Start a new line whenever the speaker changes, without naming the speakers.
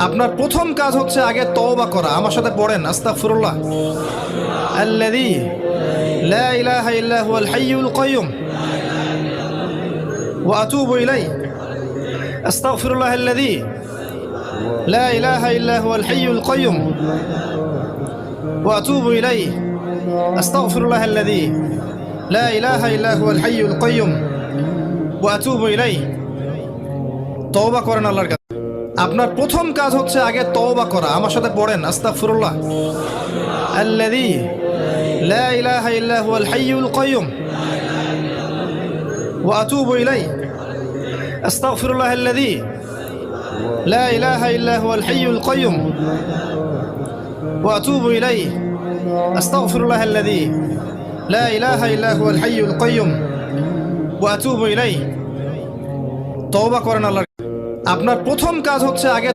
আপনার প্রথম কাজ হচ্ছে আগে তওবা করা। আমার সাথে পড়েন, আস্তাগফিরুল্লাহ আল্লাযী লা ইলাহা ইল্লা হুয়াল হাইয়ুল কাইয়্যুম ওয়া আতুবু ইলাইহি। আস্তাগফিরুল্লাহ আল্লাযী লা ইলাহা ইল্লা হুয়াল হাইয়ুল কাইয়্যুম ওয়া আতুবু ইলাইহি। আস্তাগফিরুল্লাহ আল্লাযী লা ইলাহা ইল্লা হুয়াল হাইয়ুল কাইয়্যুম ওয়া আতুবু ইলাইহি। তওবা করেন আল্লাহর কাছে। আপনার প্রথম কাজ হচ্ছে আগে তওবা করা। আমার সাথে পড়েন, আস্তাগফিরুল্লাহ আল্লাযী লা ইলাহা ইল্লা হুয়াল হাইয়ুল কাইয়্যুম ওয়া আতুবু ইলাইহি। আস্তাগফিরুল্লাহ আল্লাযী লা ইলাহা ইল্লা হুয়াল হাইয়ুল কাইয়্যুম ওয়া আতুবু ইলাইহি। আস্তাগফিরুল্লাহ আল্লাযী লা ইলাহা ইল্লা হুয়াল হাইয়ুল কাইয়্যুম ওয়া আতুবু ইলাইহি। তওবা করেন আল্লাহর। আপনার প্রথম কাজ হচ্ছে আগে